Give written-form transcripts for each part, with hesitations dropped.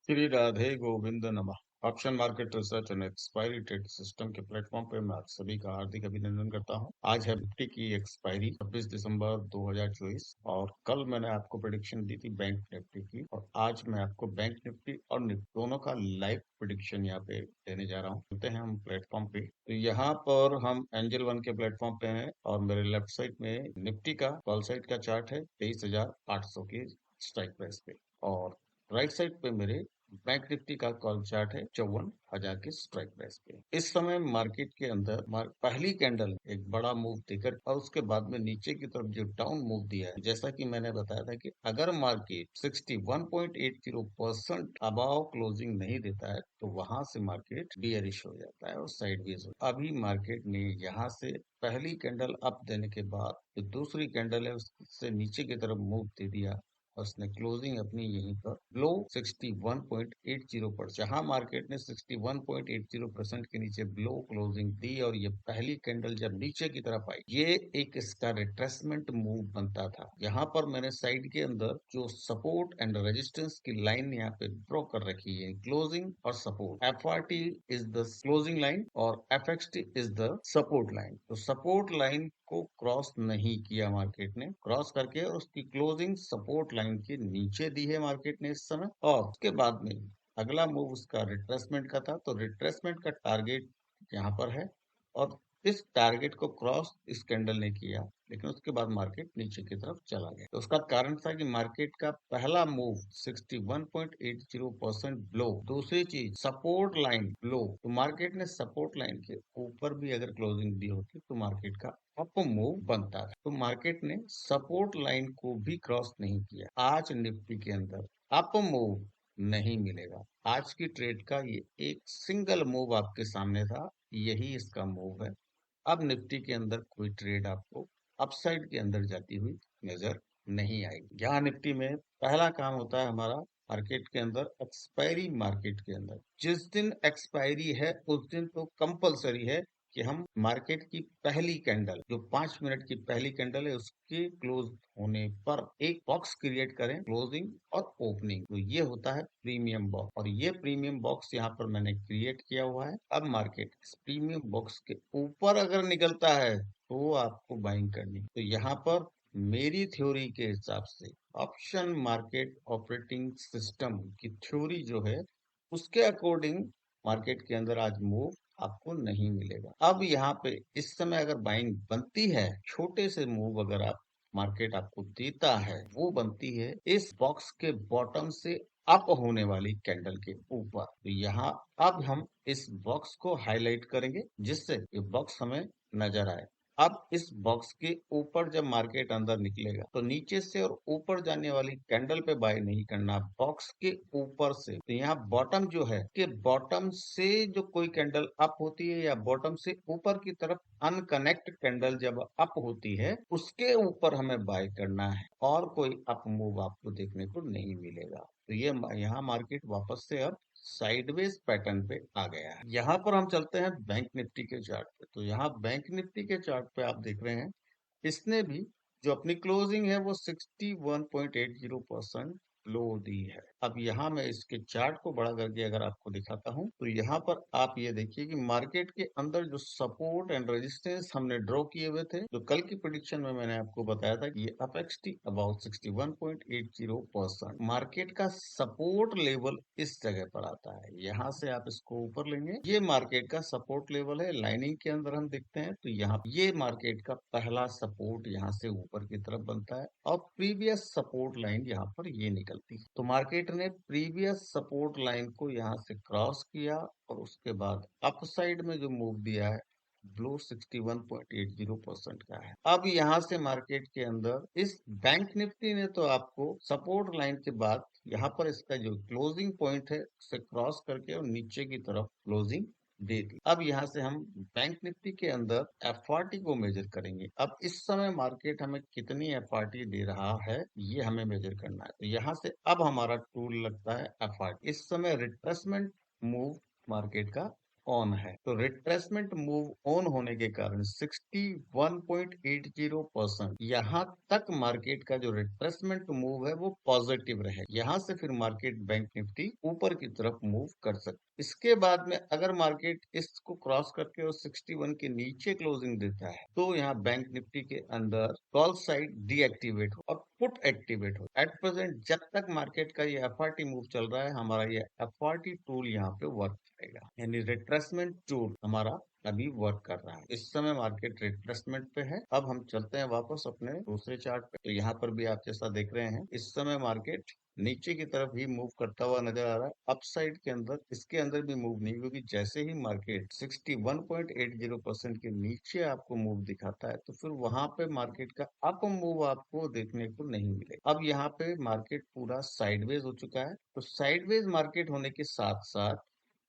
श्री राधे गोविंद नमः। Option market research and expiry trade system के platform पे मैं आप सभी का हार्दिक अभिनंदन करता हूं। आज है निफ्टी की एक्सपायरी 26 दिसंबर 2024 और कल मैंने आपको प्रेडिक्शन दी थी बैंक निफ्टी की, और आज मैं आपको बैंक निफ्टी और निफ्टी दोनों का लाइव प्रेडिक्शन यहाँ पे देने जा रहा हूँ। चलते हैं हम प्लेटफॉर्म पे। तो यहाँ पर हम एंजल वन के प्लेटफॉर्म पे हैं और मेरे लेफ्ट साइड में निफ्टी का कॉल साइड का चार्ट है 23,800 की स्ट्राइक प्राइस पे, और राइट साइड पे मेरे बैंक निफ्टी का कॉल चार्ट है 54,000 के स्ट्राइक प्राइस पे। इस समय मार्केट के अंदर पहली कैंडल एक बड़ा मूव देकर और उसके बाद में नीचे की तरफ जो डाउन मूव दिया है, जैसा कि मैंने बताया था कि अगर मार्केट 61.80% अबाव क्लोजिंग नहीं देता है तो वहां से मार्केट बियरिश हो जाता है और साइडवेज हो। अभी मार्केट ने यहाँ से पहली कैंडल अप देने के बाद जो दूसरी कैंडल है उससे नीचे की तरफ मूव दे दिया। उसने क्लोजिंग अपनी यहीं पर लो 61.80 पर, जहां मार्केट ने 61.80% के नीचे लो क्लोजिंग दी और ये पहली कैंडल जब नीचे की तरफ आई, ये एक इसका रिट्रेसमेंट मूव बनता था। यहाँ पर मैंने साइड के अंदर जो सपोर्ट एंड रेजिस्टेंस की लाइन यहाँ पे ड्रॉ कर रखी है, क्लोजिंग और support. FRT is the closing line और FXT is the support line. तो सपोर्ट लाइन को क्रॉस नहीं किया मार्केट ने, क्रॉस करके और उसकी क्लोजिंग सपोर्ट लाइन के नीचे दी है मार्केट ने इस समय। और उसके बाद में अगला मूव उसका रिट्रेसमेंट का था, तो रिट्रेसमेंट का टारगेट यहाँ पर है और इस टारगेट को क्रॉस इस कैंडल ने किया, लेकिन उसके बाद मार्केट नीचे की तरफ चला गया। तो उसका कारण था कि मार्केट का पहला मूव 61.80% ब्लो, दूसरी चीज सपोर्ट लाइन ब्लो। तो मार्केट ने सपोर्ट लाइन के ऊपर भी अगर क्लोजिंग दी होती तो मार्केट का अप मूव बनता था। तो मार्केट ने सपोर्ट लाइन को भी क्रॉस नहीं किया। आज निफ्टी के अंदर अप मूव नहीं मिलेगा। आज की ट्रेड का ये एक सिंगल मूव आपके सामने था, यही इसका मूव है। अब निफ्टी के अंदर कोई ट्रेड आपको अपसाइड के अंदर जाती हुई नजर नहीं आएगी। यहाँ निफ्टी में पहला काम होता है हमारा मार्केट के अंदर एक्सपायरी। मार्केट के अंदर जिस दिन एक्सपायरी है उस दिन तो कंपलसरी है कि हम मार्केट की पहली कैंडल, जो 5 मिनट की पहली कैंडल है, उसके क्लोज होने पर एक बॉक्स क्रिएट करें, क्लोजिंग और ओपनिंग। तो ये होता है प्रीमियम बॉक्स, और ये प्रीमियम बॉक्स यहाँ पर मैंने क्रिएट किया हुआ है। अब मार्केट इस प्रीमियम बॉक्स के ऊपर अगर निकलता है तो आपको बाइंग करनी। तो यहाँ पर मेरी थ्योरी के हिसाब से ऑप्शन मार्केट ऑपरेटिंग सिस्टम की थ्योरी जो है उसके अकॉर्डिंग मार्केट के अंदर आज मूव आपको नहीं मिलेगा। अब यहाँ पे इस समय अगर बाइंग बनती है, छोटे से मूव अगर आप मार्केट आपको देता है, वो बनती है इस बॉक्स के बॉटम से अप होने वाली कैंडल के ऊपर। तो यहाँ अब हम इस बॉक्स को हाईलाइट करेंगे जिससे ये बॉक्स हमें नजर आए। अब इस बॉक्स के ऊपर जब मार्केट अंदर निकलेगा तो नीचे से और ऊपर जाने वाली कैंडल पे बाय नहीं करना, बॉक्स के ऊपर से। तो यहाँ बॉटम जो है कि बॉटम से जो कोई कैंडल अप होती है या बॉटम से ऊपर की तरफ अनकनेक्ट कैंडल जब अप होती है उसके ऊपर हमें बाय करना है, और कोई अप मूव आपको देखने को नहीं मिलेगा। तो ये यहाँ मार्केट वापस से अब साइडवेज पैटर्न पे आ गया है। यहाँ पर हम चलते हैं बैंक निफ्टी के चार्ट पे। तो यहाँ बैंक निफ्टी के चार्ट पे आप देख रहे हैं इसने भी जो अपनी क्लोजिंग है वो 61.80% लो दी है। अब यहाँ मैं इसके चार्ट को बड़ा करके अगर आपको दिखाता हूँ तो यहाँ पर आप ये देखिए कि मार्केट के अंदर जो सपोर्ट एंड रेजिस्टेंस हमने ड्रॉ किए हुए थे, जो कल की प्रेडिक्शन में मैंने आपको बताया था कि ये अपेक्सटी अबाउट 61.80%। मार्केट का सपोर्ट लेवल इस जगह पर आता है, यहाँ से आप इसको ऊपर लेंगे, ये मार्केट का सपोर्ट लेवल है। लाइनिंग के अंदर हम देखते हैं तो यहाँ ये मार्केट का पहला सपोर्ट यहाँ से ऊपर की तरफ बनता है और प्रीवियस सपोर्ट लाइन यहाँ पर ये निकलती है। तो मार्केट ने प्रीवियस सपोर्ट लाइन को यहाँ से क्रॉस किया और उसके बाद अपसाइड में जो मूव दिया है ब्लो 61.80% का है। अब यहाँ से मार्केट के अंदर इस बैंक निफ्टी ने तो आपको सपोर्ट लाइन के बाद यहाँ पर इसका जो क्लोजिंग पॉइंट है उसे क्रॉस करके और नीचे की तरफ क्लोजिंग दे दी। अब यहाँ से हम बैंक निफ्टी के अंदर FRT को मेजर करेंगे। अब इस समय मार्केट हमें कितनी FRT दे रहा है ये हमें मेजर करना है। तो यहाँ से अब हमारा टूल लगता है FRT। इस समय रिट्रेसमेंट मूव मार्केट का ऑन है। तो रिट्रेसमेंट मूव ऑन होने के कारण 61.80% यहाँ तक मार्केट का जो रिट्रेसमेंट मूव है वो पॉजिटिव रहे। यहाँ से फिर मार्केट बैंक निफ्टी ऊपर की तरफ मूव कर सकती। इसके बाद में अगर मार्केट इसको क्रॉस करके और 61 के नीचे क्लोजिंग देता है तो यहाँ बैंक निफ्टी के अंदर कॉल साइड डीएक्टिवेट हो और पुट एक्टिवेट हो। एट प्रेजेंट जब तक मार्केट का ये एफआरटी मूव चल रहा है, हमारा ये एफआरटी टूल यहाँ पे वर्क करेगा, यानी रिट्रेसमेंट टूल हमारा अभी वर्क कर रहा है। इस समय मार्केट रिट्रेसमेंट पे है। अब हम चलते हैं वापस अपने दूसरे चार्ट पे। तो यहाँ पर भी आप जैसा देख रहे हैं, इस समय मार्केट नीचे की तरफ ही मूव करता हुआ नजर आ रहा है। अपसाइड के अंदर इसके अंदर भी मूव नहीं, क्योंकि जैसे ही मार्केट 61.80% के नीचे आपको मूव दिखाता है तो फिर वहां पे मार्केट का अप मूव आपको देखने को नहीं मिलेगा। अब यहाँ पे मार्केट पूरा साइडवेज हो चुका है। तो साइडवेज मार्केट होने के साथ साथ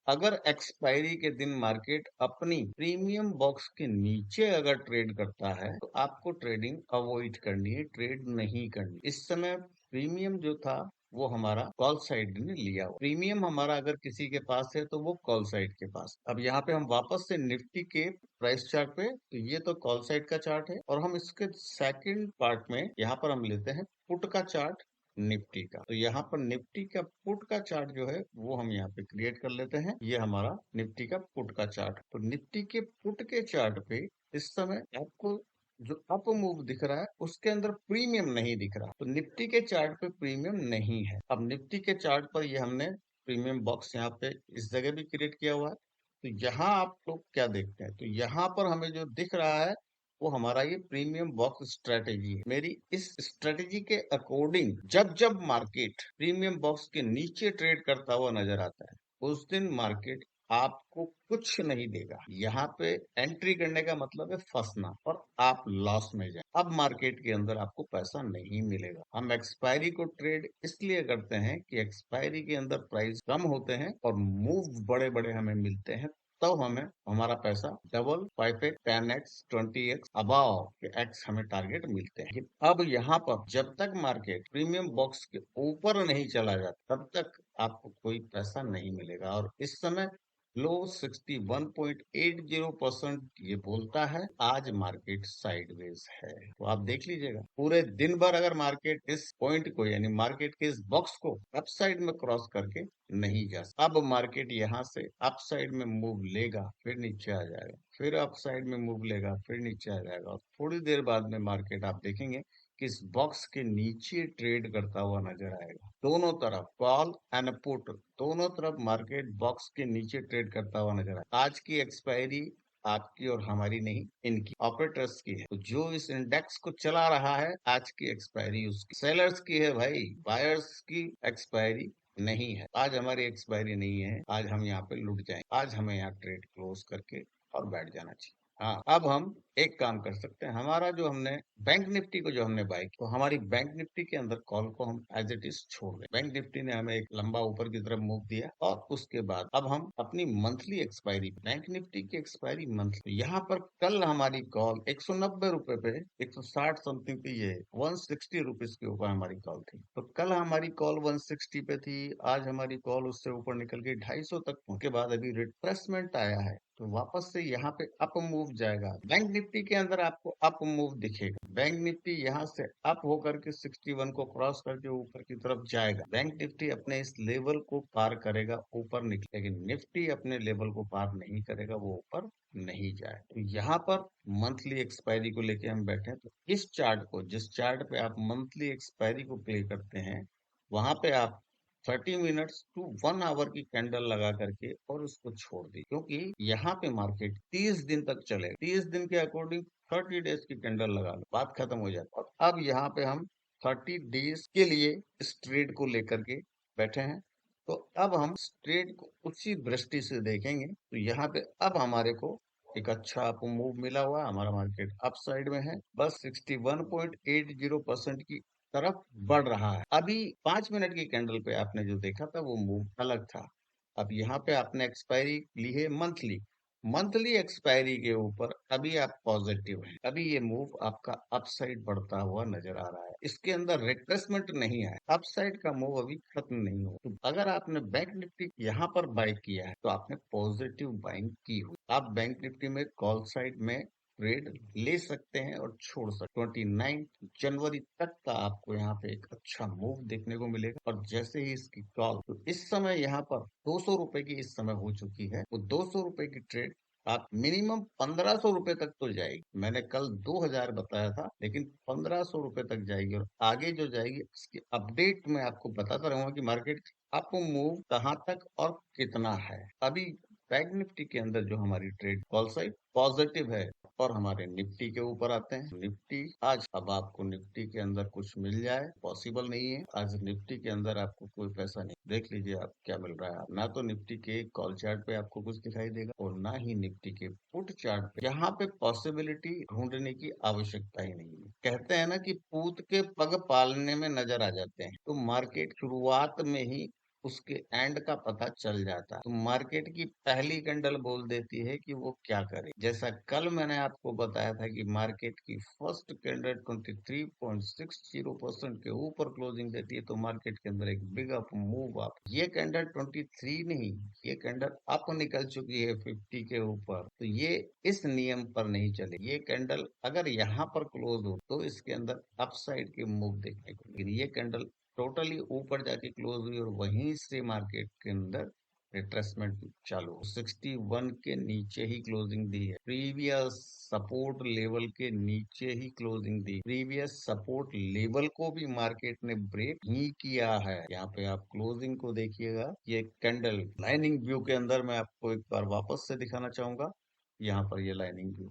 अगर एक्सपायरी के दिन मार्केट अपनी प्रीमियम बॉक्स के नीचे अगर ट्रेड करता है तो आपको ट्रेडिंग अवॉइड करनी है, ट्रेड नहीं करनी। इस समय प्रीमियम जो था वो हमारा कॉल साइड ने लिया। प्रीमियम हमारा अगर किसी के पास है तो वो कॉल साइड के पास। अब यहाँ पे हम वापस से निफ्टी के प्राइस चार्ट पे, तो ये तो कॉल साइड का चार्ट है और हम इसके सेकंड पार्ट में यहाँ पर हम लेते हैं पुट का चार्ट निफ्टी का। तो यहाँ पर निफ्टी का पुट का चार्ट जो है वो हम यहाँ पे क्रिएट कर लेते हैं। ये हमारा निफ्टी का पुट का चार्ट। तो निफ्टी के पुट के चार्ट पे इस समय आपको जो अप मूव दिख रहा है उसके अंदर प्रीमियम नहीं दिख रहा। तो निफ्टी के चार्ट पे प्रीमियम नहीं है। अब निफ्टी के चार्ट पर ये हमने प्रीमियम बॉक्स यहाँ पे इस जगह भी क्रिएट किया हुआ है। तो यहाँ आप लोग क्या देखते हैं, तो यहाँ पर हमें जो दिख रहा है वो हमारा ये प्रीमियम बॉक्स स्ट्रेटेजी है। मेरी इस स्ट्रेटेजी के अकॉर्डिंग जब जब मार्केट प्रीमियम बॉक्स के नीचे ट्रेड करता हुआ नजर आता है उस दिन मार्केट आपको कुछ नहीं देगा। यहाँ पे एंट्री करने का मतलब है फंसना और आप लॉस में जाए। अब मार्केट के अंदर आपको पैसा नहीं मिलेगा। हम एक्सपायरी को ट्रेड इसलिए करते हैं कि एक्सपायरी के अंदर प्राइस कम होते हैं और मूव बड़े बड़े हमें मिलते हैं। तो हमें हमारा पैसा double 5x 10x 20x above के एक्स हमें टारगेट मिलते हैं। अब यहाँ पर जब तक मार्केट प्रीमियम बॉक्स के ऊपर नहीं चला जाता तब तक आपको कोई पैसा नहीं मिलेगा। और इस समय लो 61.80% ये बोलता है आज मार्केट साइडवेज है। तो आप देख लीजिएगा पूरे दिन भर अगर मार्केट इस पॉइंट को यानी मार्केट के इस बॉक्स को अपसाइड में क्रॉस करके नहीं जा सकता। अब मार्केट यहाँ से अपसाइड में मूव लेगा फिर नीचे आ जाएगा, फिर अपसाइड में मूव लेगा फिर नीचे आ जाएगा और थोड़ी देर बाद में मार्केट आप देखेंगे कि इस बॉक्स के नीचे ट्रेड करता हुआ नजर आएगा। दोनों तरफ कॉल एंड पुट दोनों तरफ मार्केट बॉक्स के नीचे ट्रेड करता हुआ नजर आएगा। आज की एक्सपायरी आपकी और हमारी नहीं, इनकी ऑपरेटर्स की है। तो जो इस इंडेक्स को चला रहा है आज की एक्सपायरी उसकी, सेलर्स की है भाई, बायर्स की एक्सपायरी नहीं है। आज हमारी एक्सपायरी नहीं है, आज हम यहाँ पे लुट जाएंगे। आज हमें यहाँ ट्रेड क्लोज करके और बैठ जाना चाहिए। हाँ, अब हम एक काम कर सकते हैं। हमारा जो हमने बैंक निफ्टी को जो हमने बाय किया तो हमारी बैंक निफ्टी के अंदर कॉल को हम एज इट इज छोड़ दें। बैंक निफ्टी ने हमें एक लंबा ऊपर की तरफ मूव दिया और उसके बाद अब हम अपनी मंथली एक्सपायरी, बैंक निफ्टी की एक्सपायरी मंथली, यहाँ पर कल हमारी कॉल 190 रुपए पे 160 समथिंग पे, ये 160 रुपीज के ऊपर हमारी कॉल थी। तो कल हमारी कॉल 160 पे थी, आज हमारी कॉल उससे ऊपर निकल गई 250 तक। उसके बाद अभी रिट्रेसमेंट आया है तो वापस से यहाँ पे अप मूव जाएगा। बैंक निफ्टी के अंदर आपको अप मूव दिखेगा। बैंक निफ्टी यहाँ से अप होकर के 61 को क्रॉस करके ऊपर की तरफ जाएगा। बैंक निफ्टी अपने इस लेवल को पार करेगा, ऊपर निकलेगा। लेकिन निफ्टी अपने लेवल को पार नहीं करेगा, वो ऊपर नहीं जाए। तो यहाँ पर मंथली एक्सपायरी को लेके हम बैठे हैं। तो इस चार्ट को, जिस चार्ट पे आप मंथली एक्सपायरी को प्ले करते हैं, वहां पे आप 30 मिनट्स टू 1 आवर की कैंडल लगा करके और उसको छोड़ दी, क्योंकि यहाँ पे मार्केट 30 दिन तक चलेगा। 30 दिन के अकॉर्डिंग 30 डेज की कैंडल लगा लो, बात खत्म हो जाती है। और अब यहाँ पे हम 30 डेज के लिए इस ट्रेड को लेकर के बैठे हैं। तो अब हम इस ट्रेड को उसी दृष्टि से देखेंगे। तो यहाँ पे अब हमारे को एक अच्छा अप मूव मिला हुआ है, हमारा मार्केट अप साइड में है, बस 61.80% की तरफ बढ़ रहा है। अभी 5 मिनट की कैंडल पे आपने जो देखा था वो मूव अलग था। अब यहाँ पे आपने एक्सपायरी ली है मंथली। मंथली एक्सपायरी के ऊपर अभी आप पॉजिटिव हैं, अभी ये मूव आपका अपसाइड बढ़ता हुआ नजर आ रहा है, इसके अंदर रिट्रेसमेंट नहीं है, अपसाइड का मूव अभी खत्म नहीं हुआ। तो अगर आपने बैंक निफ्टी यहाँ पर बाय किया है तो आपने पॉजिटिव बाइंग की हुई। आप बैंक निफ्टी में कॉल साइड में ट्रेड ले सकते हैं और छोड़ सकते। 29 जनवरी तक का आपको यहाँ पे एक अच्छा मूव देखने को मिलेगा। और जैसे ही इसकी कॉल, तो इस समय यहाँ पर 200 रुपए की इस समय हो चुकी है, वो 200 रुपए की ट्रेड आप मिनिमम 1500 रुपए तक तो जाएगी। मैंने कल 2000 बताया था, लेकिन 1500 रुपए तक जाएगी और आगे जो जाएगी इसकी अपडेट मैं आपको बताता रहूंगा कि मार्केट आपको मूव कहाँ तक और कितना है। अभी बैंक निफ्टी के अंदर जो हमारी ट्रेड कॉल साइड पॉजिटिव है। और हमारे निफ्टी के ऊपर आते हैं। निफ्टी आज, अब आपको निफ्टी के अंदर कुछ मिल जाए पॉसिबल नहीं है। आज निफ्टी के अंदर आपको कोई पैसा नहीं, देख लीजिए आप क्या मिल रहा है। ना तो निफ्टी के कॉल चार्ट पे आपको कुछ दिखाई देगा और ना ही निफ्टी के पुट चार्ट पे। यहाँ पे पॉसिबिलिटी ढूंढने की आवश्यकता ही नहीं है। कहते हैं ना कि पूत के पग पालने में नजर आ जाते हैं, तो मार्केट शुरुआत में ही उसके एंड का पता चल जाता है। तो मार्केट की पहली कैंडल बोल देती है कि वो क्या करे। जैसा कल मैंने आपको बताया था कि मार्केट की फर्स्ट कैंडल 23.60% के ऊपर क्लोजिंग देती है तो मार्केट के अंदर एक बिग अप मूव अप। ये कैंडल 23 नहीं, ये कैंडल अप निकल चुकी है 50 के ऊपर, तो ये इस नियम पर नहीं चले। ये कैंडल अगर यहाँ पर क्लोज हो तो इसके अंदर अपसाइड के मूव देखने को मिलेगी। ये कैंडल टोटली ऊपर जाके क्लोज हुई और वहीं से मार्केट के अंदर रिट्रेसमेंट चालू हो। 61 के नीचे ही क्लोजिंग दी है, प्रीवियस सपोर्ट लेवल के नीचे ही क्लोजिंग दी। प्रीवियस सपोर्ट लेवल को भी मार्केट ने ब्रेक ही किया है। यहाँ पे आप क्लोजिंग को देखिएगा, ये कैंडल लाइनिंग व्यू के अंदर मैं आपको एक बार वापस से दिखाना चाहूंगा। यहाँ पर ये लाइनिंग व्यू,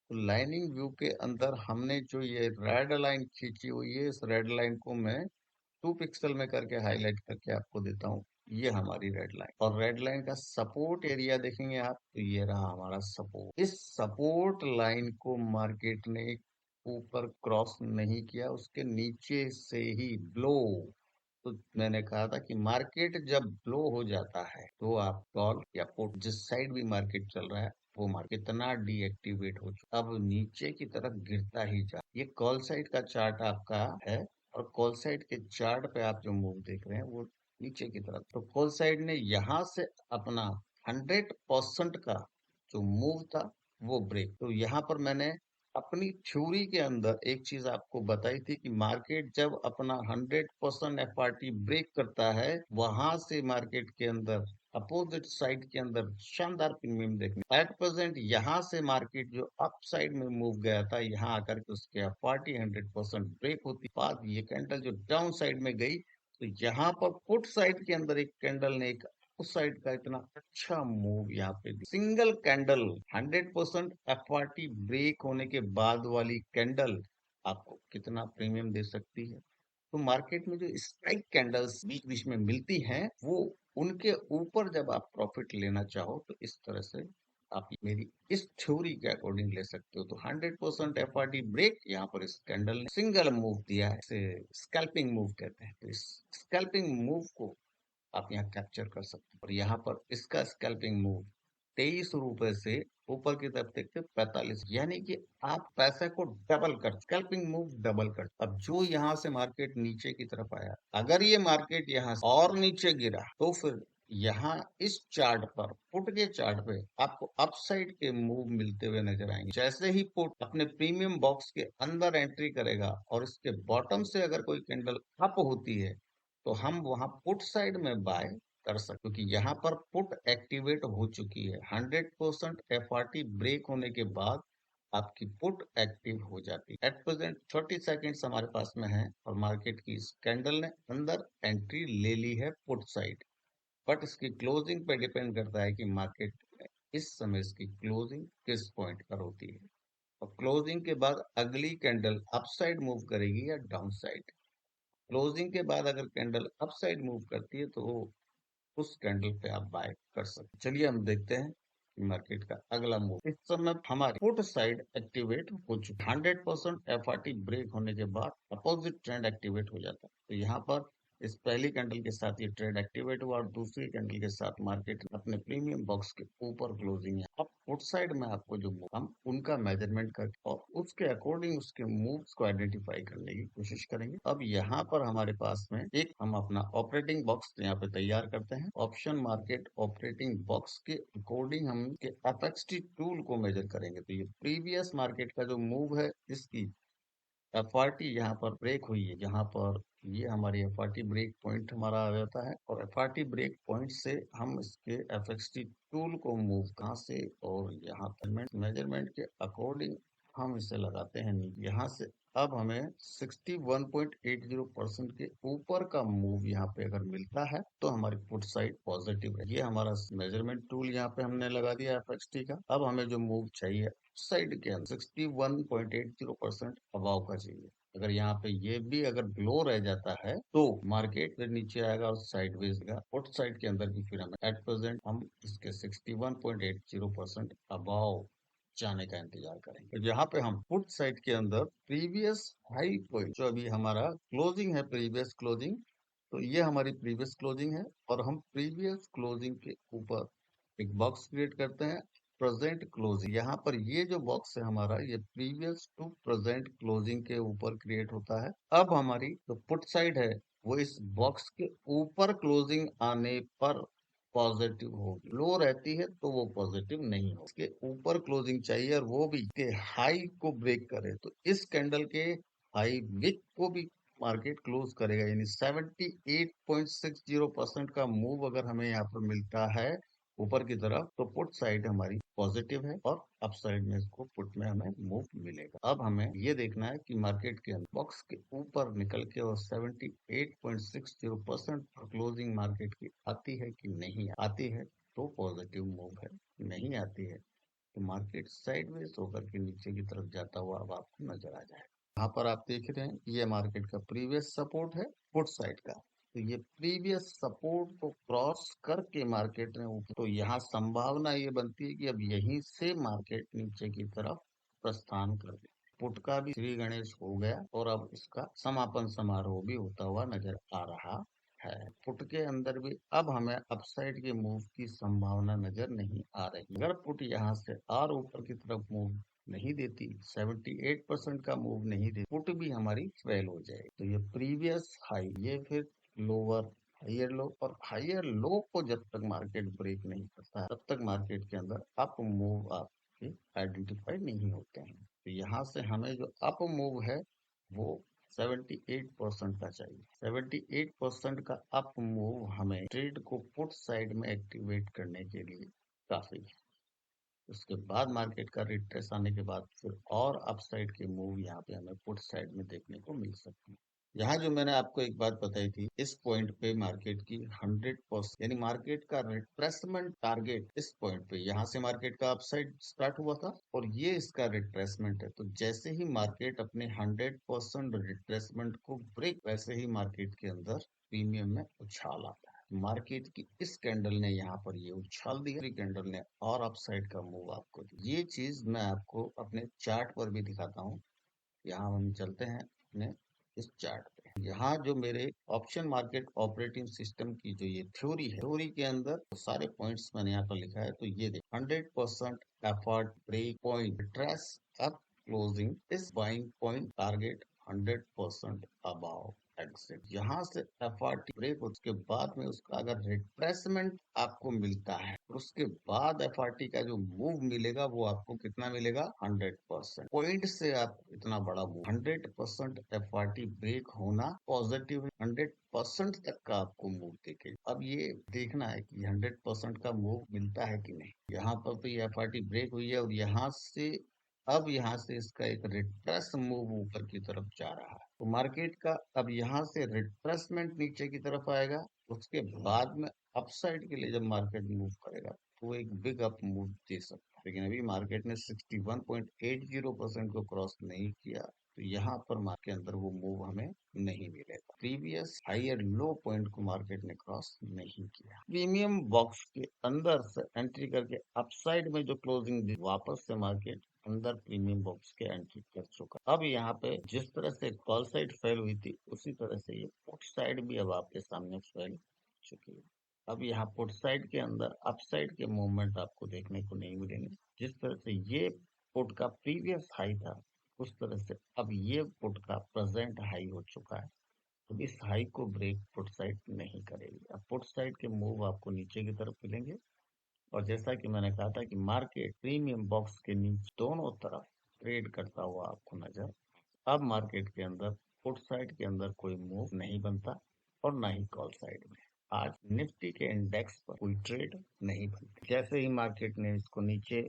तो लाइनिंग व्यू के अंदर हमने जो ये रेड लाइन खींची हुई है, इस रेड लाइन को मैं 2 पिक्सल में करके हाईलाइट करके आपको देता हूँ। ये हमारी रेड लाइन, और रेड लाइन का सपोर्ट एरिया देखेंगे आप, तो ये रहा हमारा सपोर्ट। इस सपोर्ट लाइन को मार्केट ने ऊपर क्रॉस नहीं किया, उसके नीचे से ही ब्लो। तो मैंने कहा था कि मार्केट जब ब्लो हो जाता है तो आप कॉल या पुट, जिस साइड भी मार्केट चल रहा है वो मार्केट कितना डीएक्टिवेट हो चुका, अब नीचे की तरफ गिरता ही जा। ये कॉल साइड का चार्ट आपका है, और कॉल साइड के चार्ट पे आप जो मूव देख रहे हैं वो नीचे की तरफ। तो कॉल साइड ने यहाँ से अपना 100% का जो मूव था वो ब्रेक। तो यहाँ पर मैंने अपनी थ्योरी के अंदर एक चीज आपको बताई थी कि मार्केट जब अपना 100% एफआरटी ब्रेक करता है, वहां से मार्केट के अंदर अपोजिट साइड के अंदर शानदार प्रीमियम देखने। एट प्रेजेंट यहाँ से मार्केट जो अप साइड में मूव गया था, यहाँ आकर के उसके एफआरटी 100% ब्रेक होती बाद ये कैंडल जो डाउन साइड में गई, तो यहाँ पर पुट साइड के अंदर एक कैंडल ने एक उस साइड का इतना अच्छा मूव यहाँ पे सिंगल कैंडल 100% एफआरटी ब्रेक होने के बाद वाली कैंडल आपको कितना प्रीमियम दे सकती है। तो मार्केट में जो स्ट्राइक कैंडल्स बीच बीच में मिलती हैं, वो उनके ऊपर जब आप प्रॉफिट लेना चाहो तो इस तरह से आप मेरी इस थ्योरी के अकॉर्डिंग ले सकते हो। तो 100% एफआरटी ब्रेक यहाँ पर इस कैंडल ने सिंगल मूव दिया है, इसे स्कैल्पिंग मूव कहते हैं। तो इस स्कैल्पिंग मूव को आप यहाँ कैप्चर कर सकते हैं। और यहाँ पर इसका स्कैल्पिंग मूव 23 रुपए से ऊपर की तरफ देखते 45, यानी कि आप पैसे को डबल कर, स्कैल्पिंग मूव डबल कर। अब जो यहाँ से मार्केट नीचे की तरफ आया, अगर ये मार्केट यहाँ और नीचे गिरा तो फिर यहाँ इस चार्ट पर, पुट के चार्ट पे आपको अपसाइड के मूव मिलते हुए नजर आएंगे। जैसे ही पुट अपने प्रीमियम बॉक्स के अंदर एंट्री करेगा और इसके बॉटम से अगर कोई कैंडल अप होती है तो हम वहां पुट साइड में बाय कर सकते, क्योंकि यहाँ पर पुट एक्टिवेट हो चुकी है। 100% एफआरटी ब्रेक होने के बाद आपकी पुट एक्टिव हो जाती है। एट प्रेजेंट 30 सेकेंड्स हमारे पास में है और मार्केट की इस कैंडल ने अंदर एंट्री ले ली है पुट साइड। बट इसकी क्लोजिंग पे डिपेंड करता है कि मार्केट में इस समय इसकी क्लोजिंग किस पॉइंट पर होती है, और क्लोजिंग के बाद अगली कैंडल अपसाइड मूव करेगी या डाउन साइड। क्लोजिंग के बाद अगर कैंडल अपसाइड मूव करती है तो उस कैंडल पे आप बाय कर सकते। चलिए हम देखते हैं मार्केट का अगला मूव। इस समय हमारी पुट साइड एक्टिवेट हो चुकी, 100% एफआरटी ब्रेक होने के बाद अपोजिट ट्रेंड एक्टिवेट हो जाता है। तो यहाँ पर इस पहली कैंडल के साथ ये ट्रेड एक्टिवेट हुआ और दूसरी कैंडल के साथ मार्केट अपने प्रीमियम बॉक्स के ऊपर क्लोजिंग है। अब पुट साइड में आपको जो हम उनका मेजरमेंट करके और उसके अकॉर्डिंग उसके मूव्स को आइडेंटिफाई करने की कोशिश करेंगे। अब यहाँ पर हमारे पास में एक हम अपना ऑपरेटिंग बॉक्स यहाँ पे तैयार करते हैं। ऑप्शन मार्केट ऑपरेटिंग बॉक्स के अकॉर्डिंग हम एफएक्सटी टूल को मेजर करेंगे। तो ये प्रीवियस मार्केट का जो मूव है इसकी एफआरटी यहाँ पर ब्रेक हुई है, जहाँ पर ये हमारी एफआरटी ब्रेक पॉइंट हमारा आ जाता है और एफआरटी ब्रेक पॉइंट से हम इसके एफएक्सटी टूल को मूव कहाँ से और यहाँ पर मेजरमेंट के अकॉर्डिंग हम इसे लगाते हैं नीचे। यहाँ से अब हमें 61.80% के ऊपर का मूव यहाँ पे अगर मिलता है तो हमारी पुट साइड पॉजिटिव है। ये हमारा मेजरमेंट टूल यहाँ पे हमने लगा दिया एफएक्सटी का। अब हमें जो मूव चाहिए साइड के अंदर 61.80% अबाव का चाहिए। अगर यहाँ पे ये भी अगर ग्लो रह जाता है तो मार्केट फिर नीचे आएगा और साइडवेज का पुट साइड के अंदर भी फिर हमें एट प्रेजेंट हम इसके 61.80% अबाव जाने का इंतजार करेंगे। तो यहाँ पे हम पुट साइड के अंदर प्रीवियस हाई पॉइंट जो अभी हमारा क्लोजिंग है प्रीवियस क्लोजिंग, तो ये हमारी प्रीवियस क्लोजिंग है और हम प्रीवियस क्लोजिंग के ऊपर एक बॉक्स क्रिएट करते हैं प्रेजेंट क्लोजिंग। यहाँ पर ये जो बॉक्स है हमारा ये प्रीवियस टू प्रेजेंट क्लोजिंग के ऊपर क्रिएट होता है। अब हमारी जो पुट साइड है वो इस बॉक्स के ऊपर क्लोजिंग आने पर पॉजिटिव होगी। लो रहती है तो वो पॉजिटिव नहीं हो, इसके ऊपर क्लोजिंग चाहिए और वो भी के हाई को ब्रेक करे। तो इस कैंडल के हाई विक को भी मार्केट क्लोज करेगा, यानी 78.60% का मूव अगर हमें यहाँ पर मिलता है ऊपर की तरफ तो पुट साइड हमारी पॉजिटिव है और अप साइड में इसको पुट में हमें मूव मिलेगा। अब हमें ये देखना है कि मार्केट के बॉक्स के ऊपर निकल के और 78.60% पर क्लोजिंग मार्केट की आती है कि नहीं आती है तो पॉजिटिव मूव है, नहीं आती है तो मार्केट साइडवेज होकर के नीचे की तरफ जाता हुआ अब आपको नजर आ जाए। यहाँ पर आप देख रहे हैं ये मार्केट का प्रीवियस सपोर्ट है पुट साइड का। तो ये प्रीवियस सपोर्ट को क्रॉस करके मार्केट ने ऊपर, तो यहाँ संभावना ये बनती है कि अब यहीं से मार्केट नीचे की तरफ प्रस्थान कर दे। पुट का भी श्री गणेश हो गया और अब इसका समापन समारोह भी होता हुआ नजर आ रहा है। पुट के अंदर भी अब हमें अपसाइड के मूव की संभावना नजर नहीं आ रही। अगर पुट यहाँ से और ऊपर की तरफ मूव नहीं देती, 78% का मूव नहीं देती, पुट भी हमारी फेल हो जाएगी। तो ये प्रीवियस हाई ये फिर लोअर हायर लो और हायर लो को जब तक मार्केट ब्रेक नहीं करता है तब तक मार्केट के अंदर अप मूव आपके आइडेंटिफाई नहीं होते हैं। तो यहाँ से हमें जो अप मूव है वो 78% का चाहिए। 78% का अप मूव हमें ट्रेड को पुट साइड में एक्टिवेट करने के लिए काफी है। उसके बाद मार्केट का रिट्रेस आने के बाद फिर और अपसाइड के मूव यहाँ पे हमें पुट साइड में देखने को मिल सकती है। यहाँ जो मैंने आपको एक बात बताई थी इस पॉइंट पे मार्केट की 100% यानी मार्केट का रिट्रेसमेंट टारगेट इस पॉइंट पे, यहाँ से मार्केट का अपसाइड स्टार्ट हुआ था और ये इसका रिट्रेसमेंट है। तो जैसे ही मार्केट अपने 100% रिट्रेसमेंट को ब्रेक वैसे ही मार्केट के अंदर प्रीमियम में उछाल आता है। मार्केट की इस कैंडल ने यहाँ पर ये उछाल दिया, कैंडल ने और अपसाइड का मूव आपको दिया। ये चीज मैं आपको अपने चार्ट पर भी दिखाता हूँ। यहाँ हम चलते हैं अपने इस चार्ट पे। यहाँ जो मेरे ऑप्शन मार्केट ऑपरेटिंग सिस्टम की जो ये थ्योरी है, थ्योरी के अंदर तो सारे पॉइंट्स मैंने यहाँ पर लिखा है। तो ये देख 100% effort break point trace up closing इस buying point target 100% above exit. यहाँ से एफआरटी ब्रेक उसके बाद में उसका अगर रिट्रेसमेंट आपको मिलता है और उसके बाद एफआरटी का जो मूव मिलेगा वो आपको कितना मिलेगा 100% पॉइंट से आप इतना बड़ा मूव 100% एफआरटी ब्रेक होना पॉजिटिव 100% तक का आपको मूव देखे। अब ये देखना है कि 100% का मूव मिलता है कि नहीं। यहाँ पर तो ये एफआरटी ब्रेक हुई है और यहाँ से अब यहाँ से इसका एक रिट्रेस मूव ऊपर की तरफ जा रहा है। तो मार्केट का अब यहाँ से रिट्रेसमेंट नीचे की तरफ आएगा, उसके बाद में अपसाइड के लिए जब मार्केट मूव करेगा तो वो एक बिग अप मूव दे सकता है। लेकिन अभी मार्केट ने 61.80% को क्रॉस नहीं किया तो तो यहाँ पर मार्केट के अंदर वो मूव हमें नहीं मिलेगा। प्रीवियस हायर लो पॉइंट को मार्केट ने क्रॉस नहीं किया। प्रीमियम बॉक्स के अंदर से एंट्री करके अपसाइड में जो क्लोजिंग दी, वापस से मार्केट अंदर प्रीमियम बॉक्स के एंट्री कर चुका। अब यहाँ पे जिस तरह से कॉल साइड फेल हुई थी, उसी तरह से ये पुट साइड भी अब आपके सामने फेल चुकी है। अब यहाँ पुट साइड के अंदर अपसाइड के मूवमेंट आपको देखने को नहीं मिलेंगे। जिस तरह से ये पुट का प्रीवियस हाई था, उस तरह से अब ये पुट का प्रेजेंट हाई हो चुका है। तो इस हाई को ब्रेक पुट साइड नहीं करेगी। अब पुट साइड के मूव आपको नीचे की तरफ मिलेंगे, और जैसा कि मैंने कहा था कि मार्केट प्रीमियम बॉक्स के नीचे दोनों तरफ ट्रेड करता हुआ आपको नजर। अब मार्केट के अंदर पुट साइड के अंदर कोई मूव नहीं बनता, और ना ही कॉल साइड में। आज निफ्टी के इंडेक्स पर कोई ट्रेड नहीं बनती। जैसे ही मार्केट ने इसको नीचे,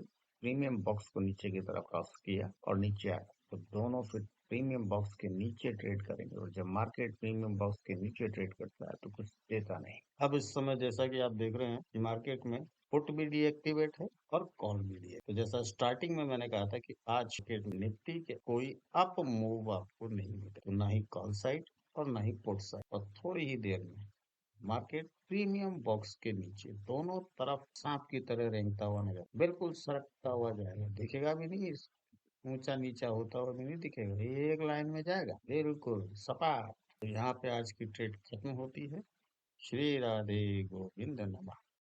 प्रीमियम बॉक्स को नीचे की तरफ क्रॉस किया और नीचे आया, तो दोनों फिर प्रीमियम बॉक्स के नीचे ट्रेड करेंगे। और जब मार्केट प्रीमियम बॉक्स के नीचे ट्रेड करता है तो कुछ देता नहीं। अब इस समय जैसा कि आप देख रहे हैं कि मार्केट में पुट भी डीएक्टिवेट है और कॉल भी डीएक्टिवेट। तो जैसा स्टार्टिंग में मैंने कहा था कि आज के निफ्टी के कोई अप मूव आपको नहीं मिले, तो ना ही कॉल साइड और ना ही पुट साइड। और थोड़ी ही देर में मार्केट प्रीमियम बॉक्स के नीचे दोनों तरफ सांप की तरह रेंगता हुआ नजर, बिल्कुल सरकता हुआ जाएगा। दिखेगा भी नहीं, ऊंचा नीचा होता हुआ भी नहीं दिखेगा, ये एक लाइन में जाएगा बिल्कुल सपाट। तो यहाँ पे आज की ट्रेड खत्म होती है। श्री राधे गोविंद नमः।